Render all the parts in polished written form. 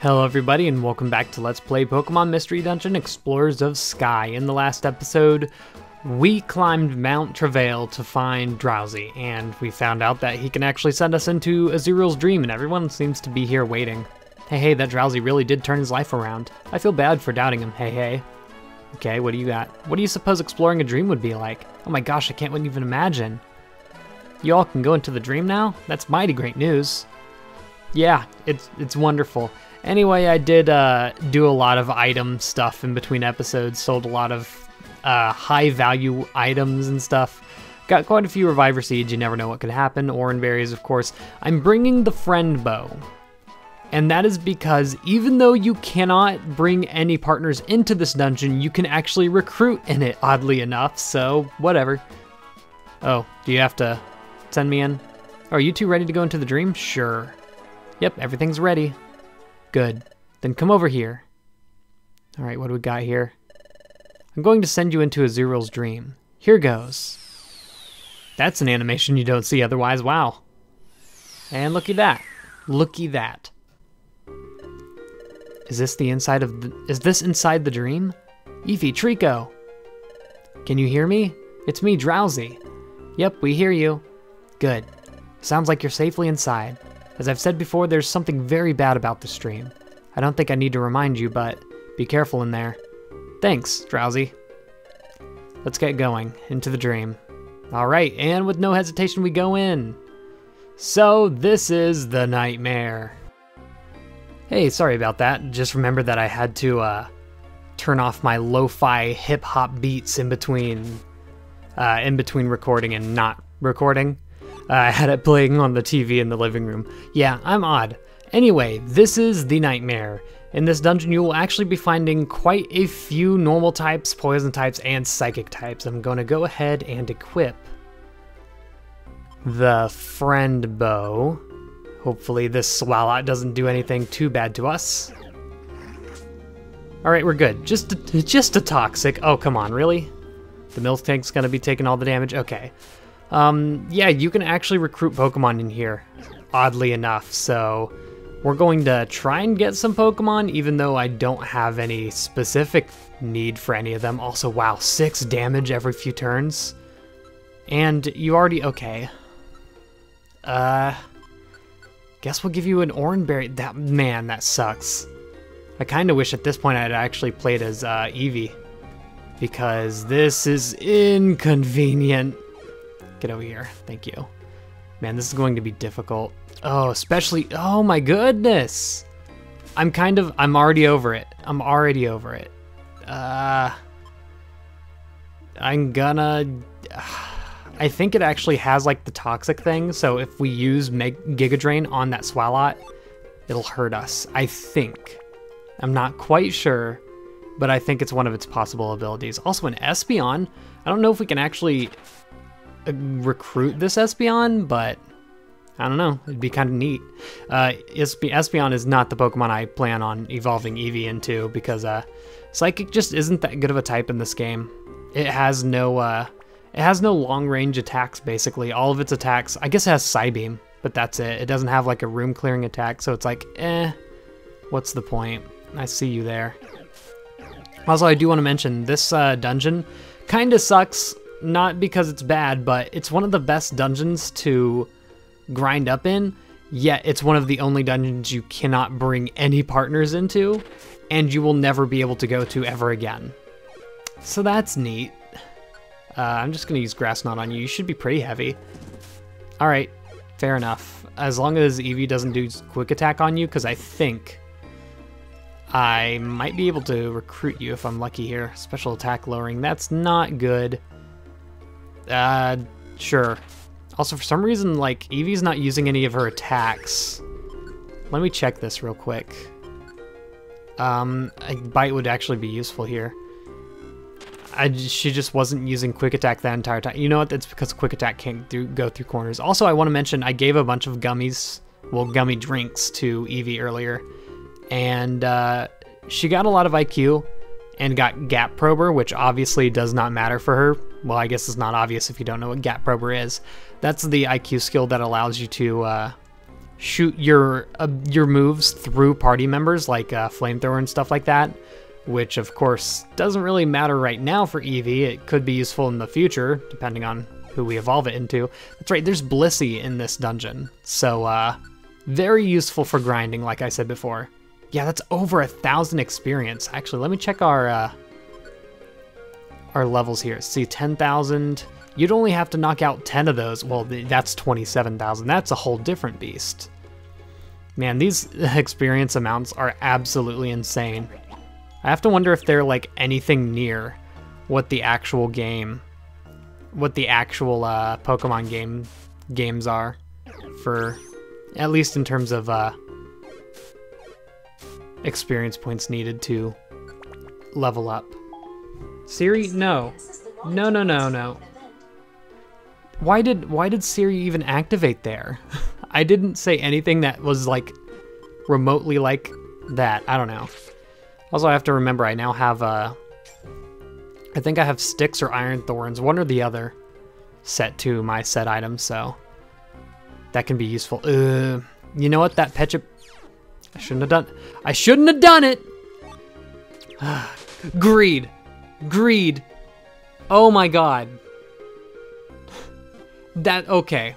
Hello everybody and welcome back to Let's Play Pokemon Mystery Dungeon Explorers of Sky. In the last episode, we climbed Mount Travail to find Drowsy, and we found out that he can actually send us into Azurill's dream, and everyone seems to be here waiting. Hey, that Drowsy really did turn his life around. I feel bad for doubting him, hey. Okay, what do you got? What do you suppose exploring a dream would be like? Oh my gosh, I can't even imagine. You all can go into the dream now? That's mighty great news. Yeah, it's wonderful. Anyway, I did do a lot of item stuff in between episodes, sold a lot of high value items and stuff. Got quite a few Reviver Seeds, you never know what could happen, Oran Berries of course. I'm bringing the Friend Bow, and that is because even though you cannot bring any partners into this dungeon, you can actually recruit in it, oddly enough, so whatever. Oh, do you have to send me in? Are you two ready to go into the dream? Sure. Yep, everything's ready. Good. Then come over here. All right, what do we got here? I'm going to send you into Azurill's dream. Here goes. That's an animation you don't see otherwise. Wow. And looky that. Looky that. Is this the inside of the... Is this inside the dream? Eevee, Trico. Can you hear me? It's me, Drowsy. Yep, we hear you. Good. Sounds like you're safely inside. As I've said before, there's something very bad about this stream. I don't think I need to remind you, but be careful in there. Thanks, Drowsy. Let's get going into the dream. All right, and with no hesitation, we go in. So this is the nightmare. Hey, sorry about that. Just remember that I had to turn off my lo-fi hip-hop beats in between recording and not recording. I had it playing on the TV in the living room. Yeah, I'm odd. Anyway, this is the nightmare. In this dungeon, you will actually be finding quite a few normal types, poison types, and psychic types. I'm going to go ahead and equip the Friend Bow. Hopefully this Swalot doesn't do anything too bad to us. All right, we're good. Just a toxic. Oh, come on, really? The milk tank's going to be taking all the damage? Okay. Yeah, you can actually recruit Pokemon in here, oddly enough, so we're going to try and get some Pokemon, even though I don't have any specific need for any of them. Also, wow, 6 damage every few turns. And you already, okay. Guess we'll give you an Oran Berry. Man, that sucks. I kind of wish at this point I'd actually played as Eevee, because this is inconvenient. Get over here. Thank you. Man, this is going to be difficult. Oh, especially... Oh my goodness! I'm already over it. I'm already over it. I'm gonna... I think it actually has like the toxic thing, so if we use Giga Drain on that Swalot, it'll hurt us. I think. I'm not quite sure, but I think it's one of its possible abilities. Also an Espeon. I don't know if we can actually recruit this Espeon, but I don't know, it'd be kind of neat. Espeon is not the Pokemon I plan on evolving Eevee into, because Psychic just isn't that good of a type in this game. It has no long range attacks, basically. All of its attacks, I guess it has Psybeam, but that's it. It doesn't have like a room clearing attack, so it's like, what's the point? I see you there. Also, I do want to mention, this dungeon kind of sucks. Not because it's bad, but it's one of the best dungeons to grind up in, yet it's one of the only dungeons you cannot bring any partners into, and you will never be able to go to ever again. So that's neat. I'm just going to use Grass Knot on you. You should be pretty heavy. Alright, fair enough. As long as Eevee doesn't do Quick Attack on you, because I think I might be able to recruit you if I'm lucky here. Special attack lowering, that's not good. Sure. Also, for some reason, like, Eevee's not using any of her attacks. Let me check this real quick. A Bite would actually be useful here. She just wasn't using Quick Attack that entire time. You know what? It's because Quick Attack can't go through corners. Also, I want to mention, I gave a bunch of gummies, well, gummy drinks to Eevee earlier. And, she got a lot of IQ. And got Gap Prober, which obviously does not matter for her. Well, I guess it's not obvious if you don't know what Gap Prober is. That's the IQ skill that allows you to shoot your moves through party members, like flamethrower and stuff like that, which of course doesn't really matter right now for Eevee. It could be useful in the future, depending on who we evolve it into. That's right, there's Blissey in this dungeon, so very useful for grinding, like I said before. Yeah, that's over 1,000 experience. Actually, let me check our levels here. See, 10,000. You'd only have to knock out 10 of those. Well, that's 27,000. That's a whole different beast. Man, these experience amounts are absolutely insane. I have to wonder if they're like anything near what the actual game, Pokemon games are, for at least in terms of experience points needed to level up. Siri, no. No, no, no, no. Why did Siri even activate there? I didn't say anything that was like remotely like that. I don't know. Also, I have to remember I now have I think I have Sticks or Iron Thorns, one or the other, set to my set items, so that can be useful. You know what? That Pecha... I shouldn't have done it! Greed. Greed. Oh my god. Okay.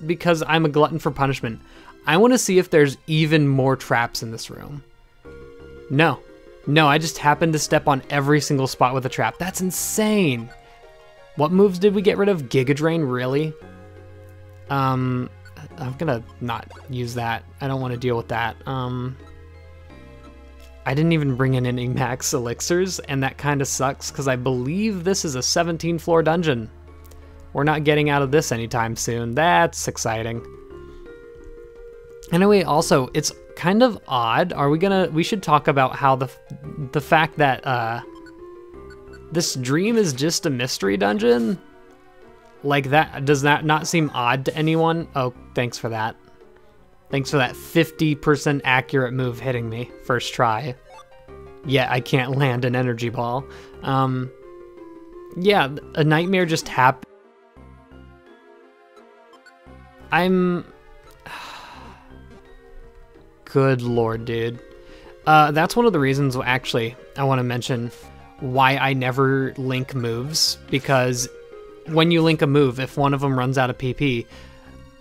Because I'm a glutton for punishment, I want to see if there's even more traps in this room. No. No, I just happened to step on every single spot with a trap. That's insane. What moves did we get rid of? Giga Drain, really? I'm gonna not use that. I don't want to deal with that. I didn't even bring in any max elixirs, and that kind of sucks because I believe this is a 17-floor dungeon. We're not getting out of this anytime soon. That's exciting. Anyway, also, it's kind of odd. We should talk about how the fact that this dream is just a mystery dungeon? Like that, does that not seem odd to anyone? Oh, thanks for that. Thanks for that 50% accurate move hitting me first try. Yeah, I can't land an energy ball. Yeah, a nightmare just happened. Good lord, dude. That's one of the reasons, actually, I want to mention why I never link moves, because when you link a move, if one of them runs out of PP,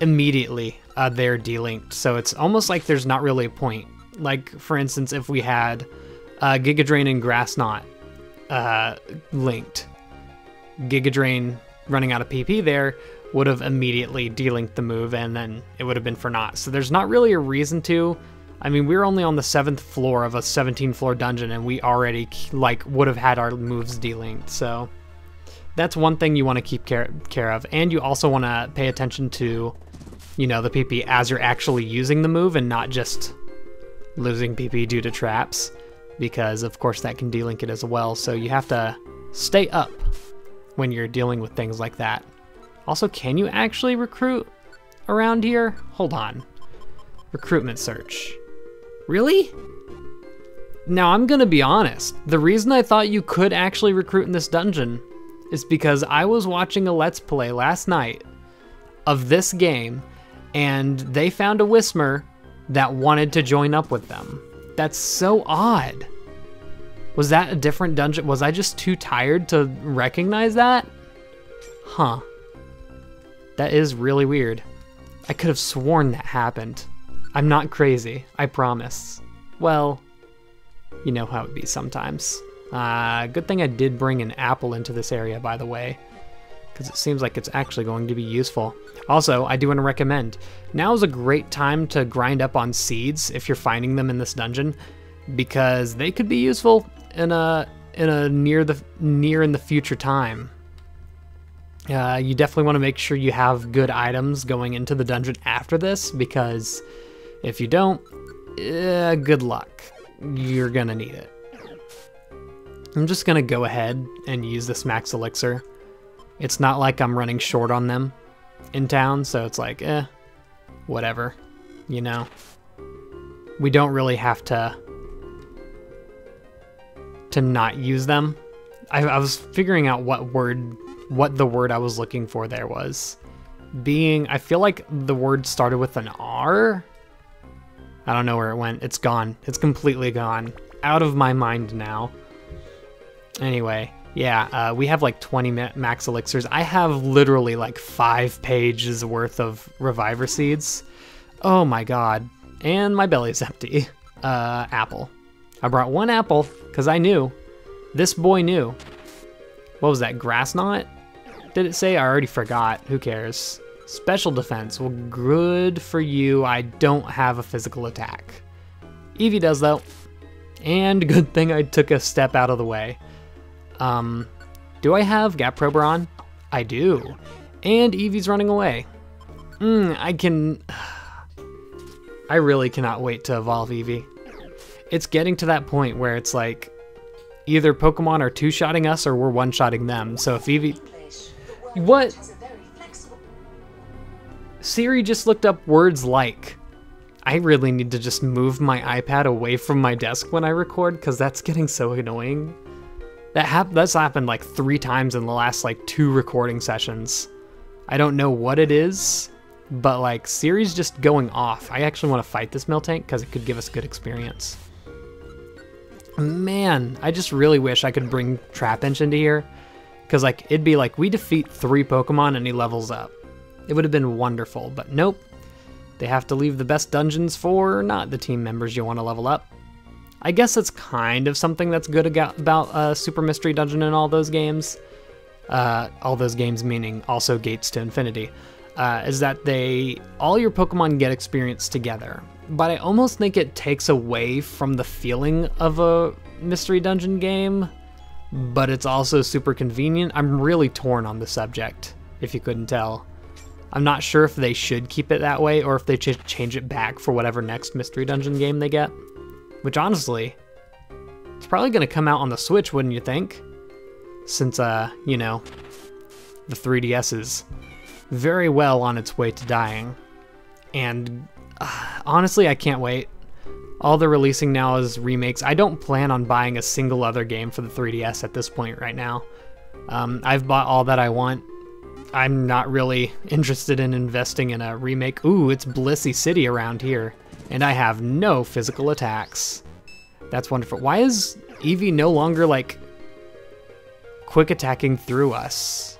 immediately they're delinked. So it's almost like there's not really a point. Like, for instance, if we had Giga Drain and Grass Knot linked, Giga Drain running out of PP there would have immediately delinked the move, and then it would have been for naught. So there's not really a reason to. I mean, we're only on the 7th floor of a 17-floor dungeon, and we already like would have had our moves delinked. So that's one thing you want to keep care of, and you also want to pay attention to, you know, the PP as you're actually using the move, and not just losing PP due to traps, because of course that can delink it as well. So you have to stay up when you're dealing with things like that. Also, can you actually recruit around here? Hold on. Recruitment search. Really? Now, I'm gonna be honest. The reason I thought you could actually recruit in this dungeon is because I was watching a Let's Play last night of this game, and they found a Whismer that wanted to join up with them. That's so odd. Was that a different dungeon? Was I just too tired to recognize that? Huh. That is really weird. I could have sworn that happened. I'm not crazy, I promise. Well, you know how it be sometimes. Good thing I did bring an apple into this area, by the way, because it seems like it's actually going to be useful. Also, I do want to recommend, now is a great time to grind up on seeds if you're finding them in this dungeon, because they could be useful in a near in the future time. You definitely want to make sure you have good items going into the dungeon after this, because if you don't, good luck. You're gonna need it. I'm just gonna go ahead and use this max elixir. It's not like I'm running short on them in town, so it's like, whatever, you know? We don't really have to not use them. I was figuring out what the word I was looking for there was. being, I feel like the word started with an R. I don't know where it went. It's gone. It's completely gone. Out of my mind now. Anyway, yeah, we have like 20 max elixirs. I have literally like 5 pages worth of reviver seeds. Oh my god. And my belly's empty. Apple. I brought 1 apple because I knew. This boy knew. What was that, grass knot? Did it say? I already forgot. Who cares? Special defense. Well, good for you. I don't have a physical attack. Eevee does, though. And good thing I took a step out of the way. Do I have Gap Prober on? I do. And Eevee's running away. I really cannot wait to evolve Eevee. It's getting to that point where it's like, either Pokemon are two-shotting us or we're one-shotting them. So if Eevee... What? Siri just looked up words like. I really need to just move my iPad away from my desk when I record, because that's getting so annoying. That's happened like 3 times in the last like 2 recording sessions. I don't know what it is, but like Siri's just going off. I actually want to fight this Miltank because it could give us good experience. Man, I just really wish I could bring Trapinch into here, because like it'd be like we defeat 3 Pokemon and he levels up. It would have been wonderful, but nope. They have to leave the best dungeons for not the team members you want to level up. I guess that's kind of something that's good about Super Mystery Dungeon and all those games. All those games meaning also Gates to Infinity. Is that all your Pokemon get experience together. But I almost think it takes away from the feeling of a Mystery Dungeon game. But it's also super convenient. I'm really torn on the subject, if you couldn't tell. I'm not sure if they should keep it that way or if they should change it back for whatever next Mystery Dungeon game they get. Which honestly, it's probably going to come out on the Switch, wouldn't you think? Since, you know, the 3DS is very well on its way to dying. And honestly, I can't wait. All they're releasing now is remakes. I don't plan on buying a single other game for the 3DS at this point right now. I've bought all that I want. I'm not really interested in investing in a remake. Ooh, it's Blissey City around here. And I have no physical attacks. That's wonderful. Why is Eevee no longer, like, quick attacking through us?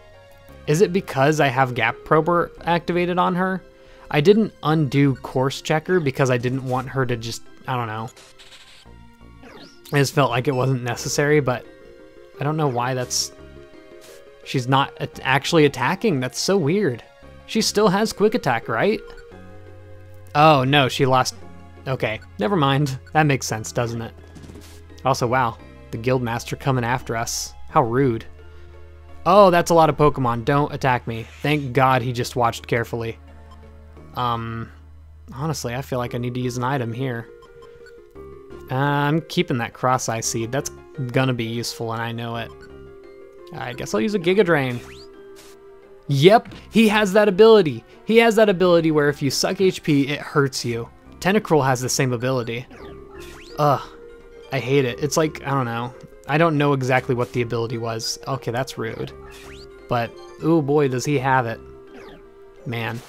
Is it because I have Gap Prober activated on her? I didn't undo Course Checker because I didn't want her to just, I don't know. I just felt like it wasn't necessary, but I don't know why that's... She's not actually attacking. That's so weird. She still has Quick Attack, right? Oh, no, she lost... Okay, never mind. That makes sense, doesn't it? Also, wow, the Guildmaster coming after us. How rude. Oh, that's a lot of Pokemon. Don't attack me. Thank God he just watched carefully. Honestly, I feel like I need to use an item here. I'm keeping that Cross-Eye Seed. That's gonna be useful, and I know it. I guess I'll use a Giga Drain. Yep, he has that ability. He has that ability where if you suck HP, it hurts you. Tentacruel has the same ability. Ugh, I hate it. It's like, I don't know. I don't know exactly what the ability was. Okay, that's rude. But, ooh boy, does he have it. Man.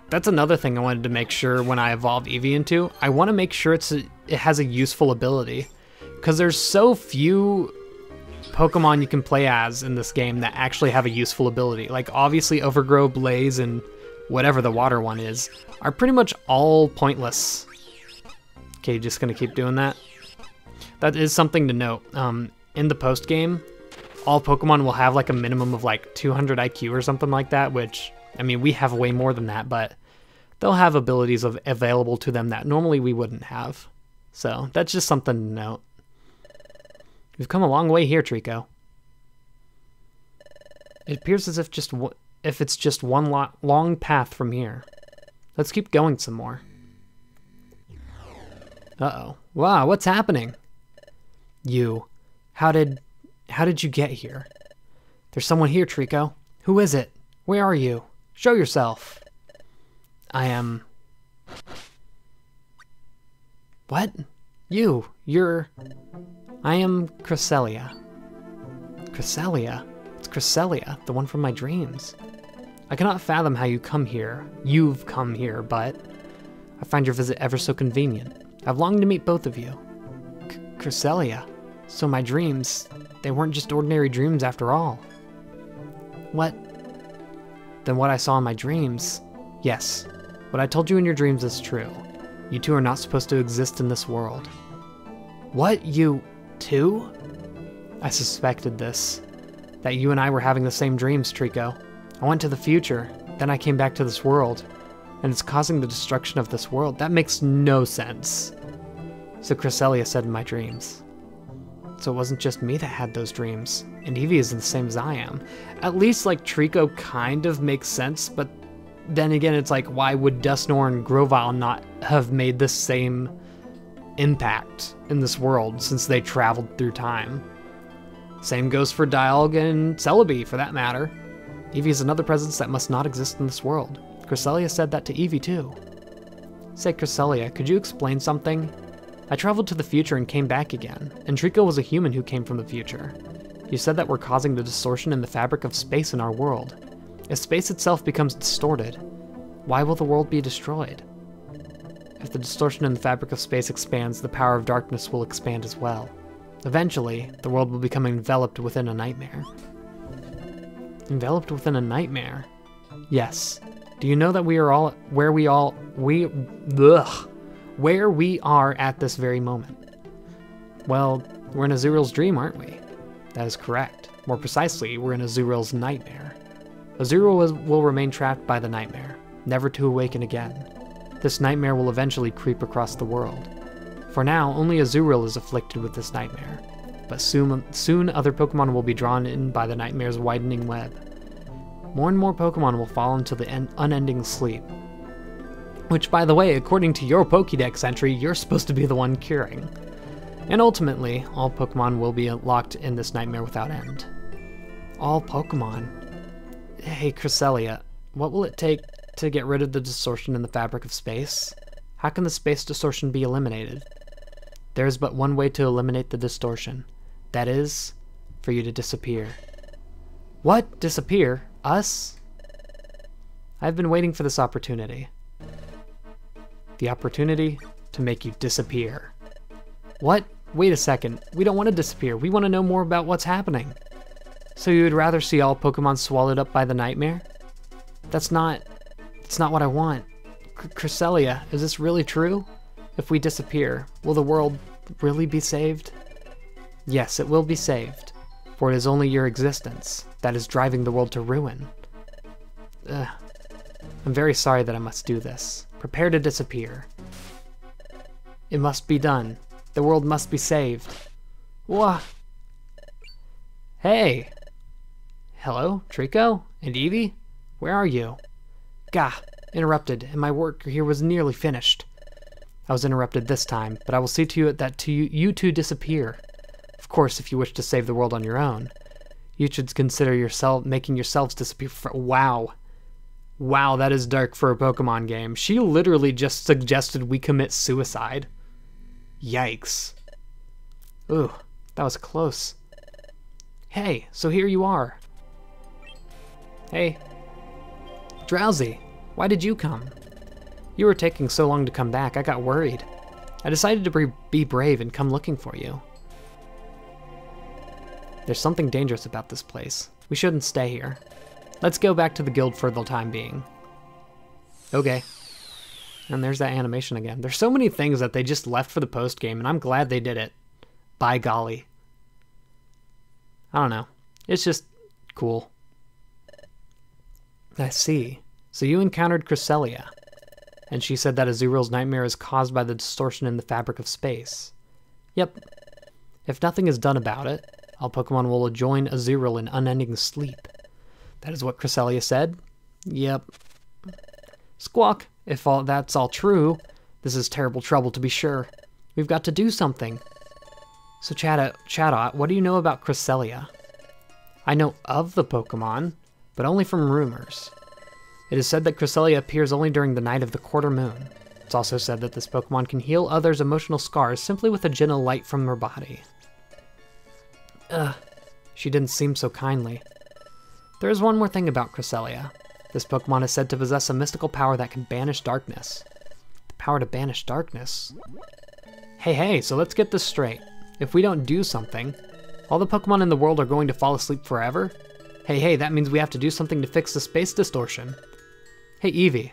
That's another thing I wanted to make sure when I evolve Eevee into. I want to make sure it has a useful ability. Because there's so few Pokemon you can play as in this game that actually have a useful ability. Like, obviously Overgrow, Blaze, and whatever the water one is, are pretty much all pointless. Okay, just gonna keep doing that. That is something to note. In the post-game, all Pokemon will have like a minimum of like 200 IQ or something like that, which, I mean, we have way more than that, but they'll have abilities available to them that normally we wouldn't have. So that's just something to note. We've come a long way here, Trico. It appears as if it's just one long path from here. Let's keep going some more. Uh-oh. Wow, what's happening? You. How did you get here? There's someone here, Trico. Who is it? Where are you? Show yourself. I am... What? You're... I am Cresselia. Cresselia? It's Cresselia, the one from my dreams. I cannot fathom how you've come here, but I find your visit ever so convenient. I've longed to meet both of you. Cresselia. So my dreams, they weren't just ordinary dreams after all. What? Then what I saw in my dreams? Yes, what I told you in your dreams is true. You two are not supposed to exist in this world. What? You two? I suspected this. That you and I were having the same dreams, Trico. I went to the future, then I came back to this world, and it's causing the destruction of this world. That makes no sense. So Cresselia said in my dreams. So it wasn't just me that had those dreams, and Eevee is the same as I am. At least, like, Trico kind of makes sense, but then again, it's like, why would Dusknoir and Grovyle not have made the same impact in this world since they traveled through time? Same goes for Dialga and Celebi, for that matter. Eevee is another presence that must not exist in this world. Cresselia said that to Eevee too. Say, Cresselia, could you explain something? I traveled to the future and came back again, and Trico was a human who came from the future. You said that we're causing the distortion in the fabric of space in our world. If space itself becomes distorted, why will the world be destroyed? If the distortion in the fabric of space expands, the power of darkness will expand as well. Eventually, the world will become enveloped within a nightmare. Enveloped within a nightmare? Yes. Do you know that we are all where we are at this very moment? Well, we're in Azurill's dream, aren't we? That is correct. More precisely, we're in Azurill's nightmare. Azurill will remain trapped by the nightmare, never to awaken again. This nightmare will eventually creep across the world. For now, only Azurill is afflicted with this nightmare, but soon other Pokemon will be drawn in by the nightmare's widening web. More and more Pokemon will fall into the unending sleep. Which, by the way, according to your Pokédex entry, you're supposed to be the one curing. And ultimately, all Pokemon will be locked in this nightmare without end. All Pokemon? Hey, Cresselia, what will it take to get rid of the distortion in the fabric of space? How can the space distortion be eliminated? There is but one way to eliminate the distortion. That is, for you to disappear. What? Disappear? Us? I've been waiting for this opportunity. The opportunity to make you disappear. What? Wait a second. We don't want to disappear. We want to know more about what's happening. So you would rather see all Pokemon swallowed up by the nightmare? That's not what I want. Cresselia, is this really true? If we disappear, will the world really be saved? Yes, it will be saved, for it is only your existence that is driving the world to ruin. I'm very sorry that I must do this. Prepare to disappear. It must be done. The world must be saved. Wah! Hey! Hello, Trico? And Eevee? Where are you? Gah! Interrupted, and my work here was nearly finished. I was interrupted this time, but I will see to it that you two disappear. Of course, if you wish to save the world on your own, you should consider making yourselves disappear. Wow. Wow, that is dark for a Pokemon game. She literally just suggested we commit suicide. Yikes. Ooh, that was close. Hey, so here you are. Hey. Drowsy, why did you come? You were taking so long to come back, I got worried. I decided to be brave and come looking for you. There's something dangerous about this place. We shouldn't stay here. Let's go back to the guild for the time being. Okay. And there's that animation again. There's so many things that they just left for the post game, and I'm glad they did it. By golly. I don't know. It's just cool. I see. So you encountered Cresselia, and she said that Azurill's nightmare is caused by the distortion in the fabric of space. Yep. If nothing is done about it, all Pokemon will join Azurill in unending sleep. That is what Cresselia said? Yep. Squawk, if that's all true, this is terrible trouble to be sure. We've got to do something. So Chatot, what do you know about Cresselia? I know of the Pokemon, but only from rumors. It is said that Cresselia appears only during the night of the quarter moon. It's also said that this Pokemon can heal others' emotional scars simply with a gentle light from her body. Ugh, she didn't seem so kindly. There is one more thing about Cresselia. This Pokemon is said to possess a mystical power that can banish darkness. The power to banish darkness? Hey, so let's get this straight. If we don't do something, all the Pokemon in the world are going to fall asleep forever? Hey, that means we have to do something to fix the space distortion. Hey, Eevee.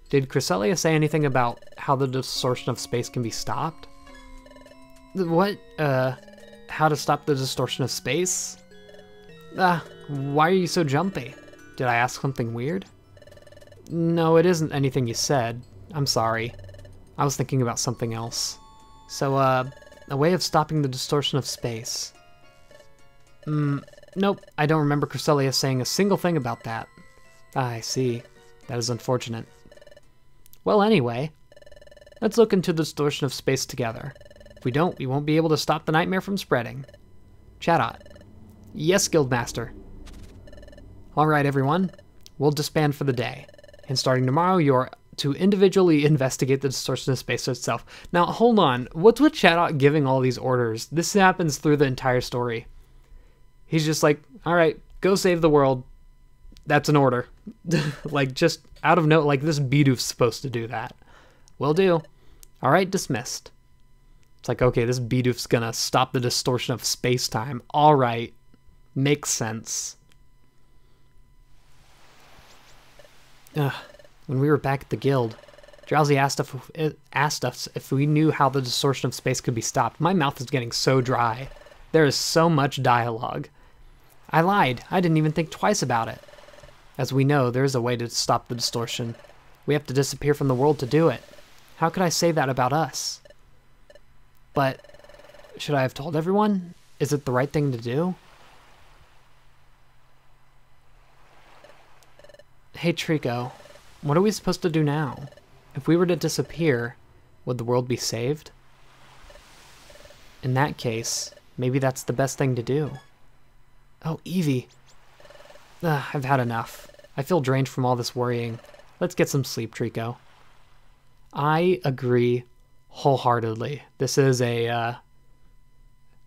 Did Cresselia say anything about how the distortion of space can be stopped? What? How to stop the distortion of space? Why are you so jumpy? Did I ask something weird? No, it isn't anything you said. I'm sorry. I was thinking about something else. So, a way of stopping the distortion of space. Nope, I don't remember Cresselia saying a single thing about that. I see. That is unfortunate. Well, anyway, let's look into the distortion of space together. If we don't, we won't be able to stop the nightmare from spreading. Chatot. Yes, Guildmaster. Alright, everyone. We'll disband for the day. And starting tomorrow, you're to individually investigate the distortion of space itself. Now, hold on. What's with Chatot giving all these orders? This happens through the entire story. He's just like, alright, go save the world. That's an order. Like, just out of note, like, this Bidoof's supposed to do that. Will do. Alright, dismissed. It's like, okay, this Bidoof's gonna stop the distortion of space-time. Alright. Makes sense. When we were back at the guild, Drowsy asked us if we knew how the distortion of space could be stopped. My mouth is getting so dry. There is so much dialogue. I lied. I didn't even think twice about it. As we know, there is a way to stop the distortion. We have to disappear from the world to do it. How could I say that about us? But, should I have told everyone? Is it the right thing to do? Hey, Trico, what are we supposed to do now? If we were to disappear, would the world be saved? In that case, maybe that's the best thing to do. Oh, Eevee. I've had enough. I feel drained from all this worrying. Let's get some sleep, Trico. I agree wholeheartedly. This is a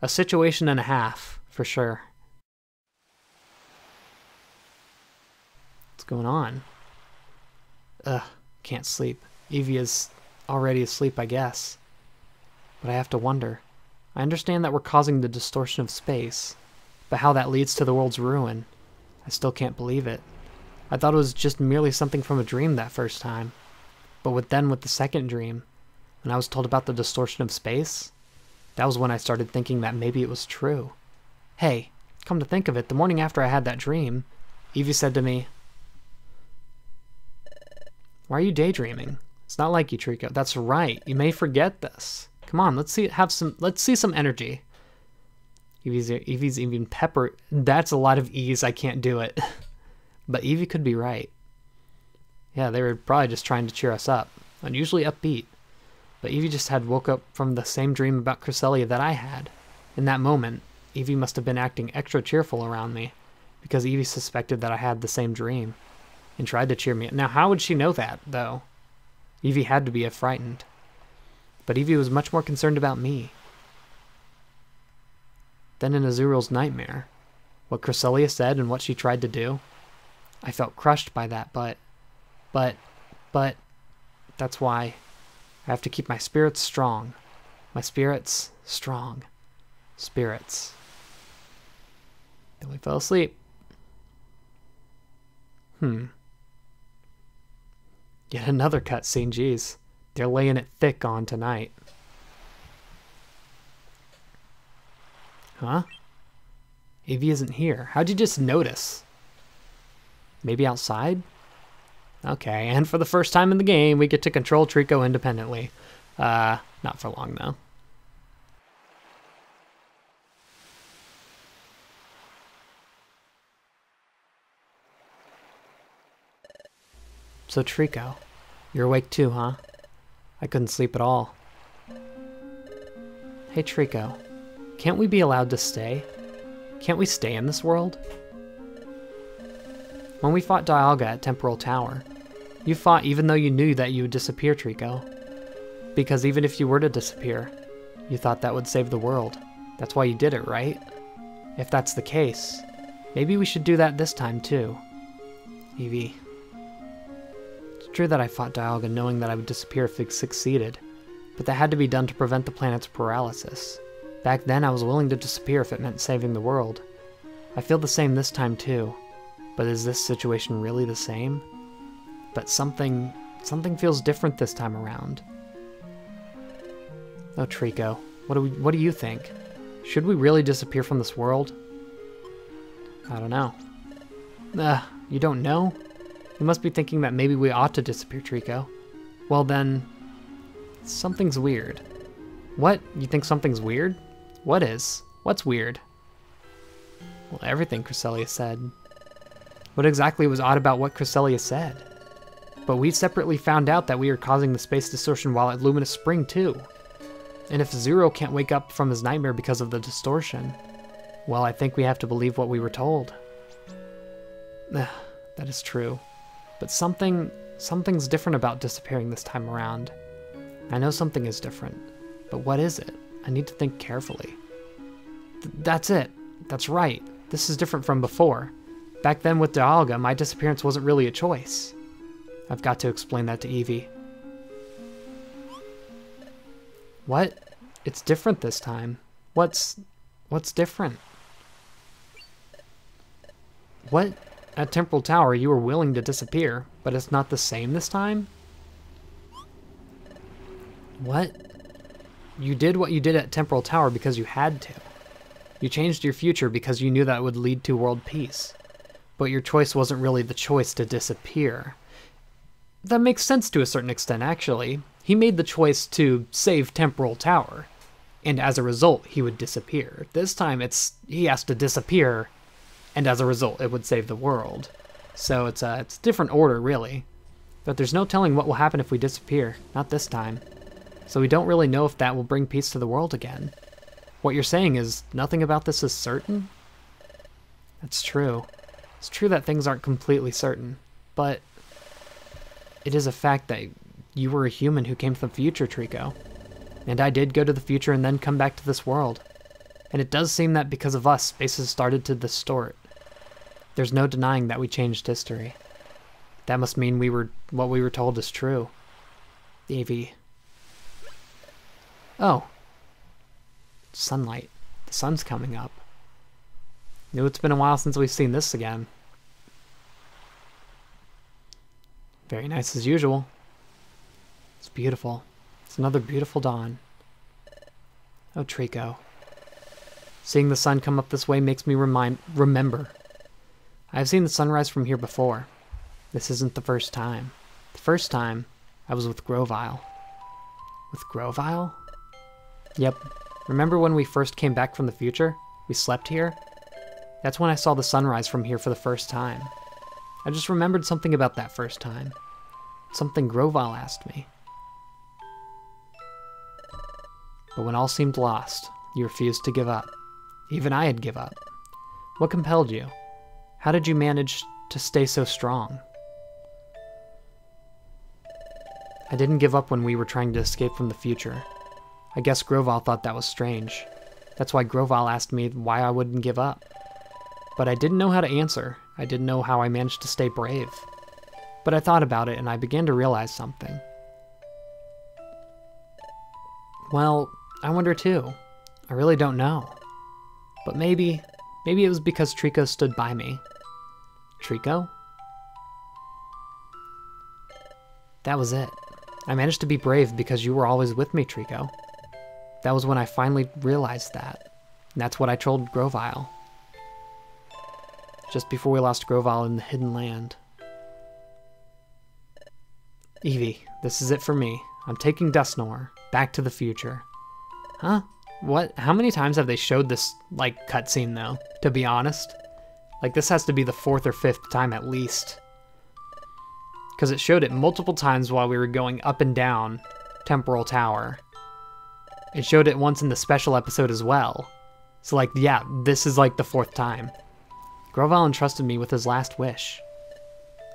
situation and a half, for sure. What's going on? Can't sleep. Eevee is already asleep, I guess. But I have to wonder. I understand that we're causing the distortion of space, but how that leads to the world's ruin, I still can't believe it. I thought it was just merely something from a dream that first time. But with the second dream, when I was told about the distortion of space, that was when I started thinking that maybe it was true. Hey, come to think of it, the morning after I had that dream, Eevee said to me, "Why are you daydreaming? It's not like you, Trico." That's right, you may forget this. Come on, let's see some energy. Eevee's even pepper. That's a lot of E's, I can't do it. But Eevee could be right. Yeah, they were probably just trying to cheer us up. Unusually upbeat. But Eevee just had woke up from the same dream about Cresselia that I had. In that moment, Eevee must have been acting extra cheerful around me, because Eevee suspected that I had the same dream, and tried to cheer me up. Now, how would she know that, though? Eevee had to be frightened. But Eevee was much more concerned about me. Then in Azurill's nightmare, what Cresselia said and what she tried to do, I felt crushed by that, but that's why I have to keep my spirits strong. My spirits strong. Spirits. Then we fell asleep. Yet another cutscene, geez. They're laying it thick on tonight. Huh? Eevee isn't here. How'd you just notice? Maybe outside? Okay, and for the first time in the game, we get to control Trico independently. Not for long, though. So, Trico, you're awake too, huh? I couldn't sleep at all. Hey, Trico, can't we be allowed to stay? Can't we stay in this world? When we fought Dialga at Temporal Tower, you fought even though you knew that you would disappear, Trico. Because even if you were to disappear, you thought that would save the world. That's why you did it, right? If that's the case, maybe we should do that this time too. Evie. It's true that I fought Dialga knowing that I would disappear if it succeeded, but that had to be done to prevent the planet's paralysis. Back then, I was willing to disappear if it meant saving the world. I feel the same this time too, but is this situation really the same? But something feels different this time around. Oh, Trico, what do you think? Should we really disappear from this world? I don't know. You don't know? You must be thinking that maybe we ought to disappear, Trico. Well then, something's weird. What? You think something's weird? What is? What's weird? Well, everything Cresselia said. What exactly was odd about what Cresselia said? But we separately found out that we are causing the space distortion while at Luminous Spring too. And if Azurill can't wake up from his nightmare because of the distortion, well, I think we have to believe what we were told. That is true. But something's different about disappearing this time around. I know something is different, but what is it? I need to think carefully. That's it. That's right. This is different from before. Back then with Dialga, my disappearance wasn't really a choice. I've got to explain that to Evie. What? It's different this time. What's different? What? At Temporal Tower, you were willing to disappear, but it's not the same this time? What? You did what you did at Temporal Tower because you had to. You changed your future because you knew that would lead to world peace. But your choice wasn't really the choice to disappear. That makes sense to a certain extent, actually. He made the choice to save Temporal Tower, and as a result, he would disappear. This time, he has to disappear, and as a result, it would save the world. So it's a different order, really. But there's no telling what will happen if we disappear. Not this time. So we don't really know if that will bring peace to the world again. What you're saying is nothing about this is certain? That's true. It's true that things aren't completely certain, but it is a fact that you were a human who came from the future, Trico. And I did go to the future and then come back to this world. And it does seem that because of us, space has started to distort. There's no denying that we changed history. That must mean what we were told is true. Evie. Oh. Sunlight. The sun's coming up. Knew it's been a while since we've seen this again. Very nice as usual. It's beautiful. It's another beautiful dawn. Oh, Trico. Seeing the sun come up this way makes me remember. I've seen the sunrise from here before. This isn't the first time. The first time, I was with Grovyle. With Grovyle? Yep. Remember when we first came back from the future? We slept here? That's when I saw the sunrise from here for the first time. I just remembered something about that first time. Something Grovyle asked me. But when all seemed lost, you refused to give up. Even I had given up. What compelled you? How did you manage to stay so strong? I didn't give up when we were trying to escape from the future. I guess Grovyle thought that was strange. That's why Grovyle asked me why I wouldn't give up. But I didn't know how to answer. I didn't know how I managed to stay brave. But I thought about it and I began to realize something. Well, I wonder too. I really don't know. But maybe it was because Trico stood by me. Trico? That was it. I managed to be brave because you were always with me, Trico. That was when I finally realized that. And that's what I told Grovyle. Just before we lost Grovyle in the Hidden Land. Evie, this is it for me. I'm taking Dusknoir back to the future. Huh? What? How many times have they showed this, like, cutscene, though, to be honest? Like, this has to be the 4th or 5th time at least. Because it showed it multiple times while we were going up and down Temporal Tower. It showed it once in the special episode as well. So, like, yeah, this is, like, the 4th time. Grovyle entrusted me with his last wish.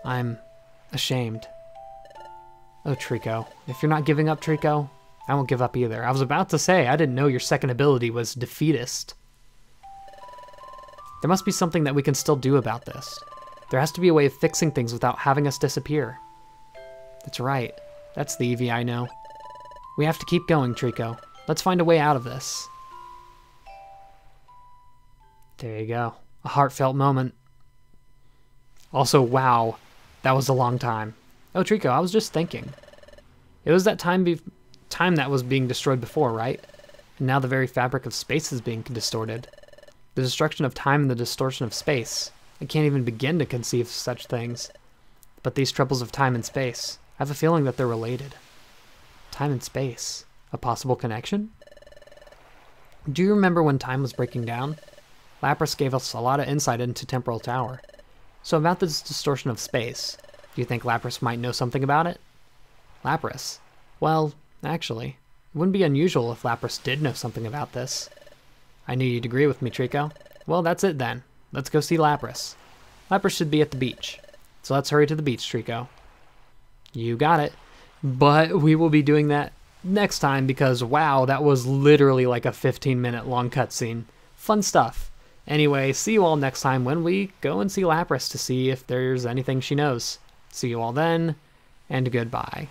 I'm ashamed. Oh, Trico. If you're not giving up, Trico, I won't give up either. I was about to say, I didn't know your second ability was defeatist. There must be something that we can still do about this. There has to be a way of fixing things without having us disappear. That's right. That's the Eevee I know. We have to keep going, Trico. Let's find a way out of this. There you go. A heartfelt moment. Also, wow. That was a long time. Oh, Trico, I was just thinking. It was that time that was being destroyed before, right? And now the very fabric of space is being distorted. The destruction of time and the distortion of space. I can't even begin to conceive of such things. But these troubles of time and space, I have a feeling that they're related. Time and space. A possible connection? Do you remember when time was breaking down? Lapras gave us a lot of insight into Temporal Tower. So about this distortion of space, do you think Lapras might know something about it? Lapras? Well, actually, it wouldn't be unusual if Lapras did know something about this. I knew you'd agree with me, Trico. Well, that's it then. Let's go see Lapras. Lapras should be at the beach. So let's hurry to the beach, Trico. You got it. But we will be doing that next time because, wow, that was literally like a 15-minute long cutscene. Fun stuff. Anyway, see you all next time when we go and see Lapras to see if there's anything she knows. See you all then, and goodbye.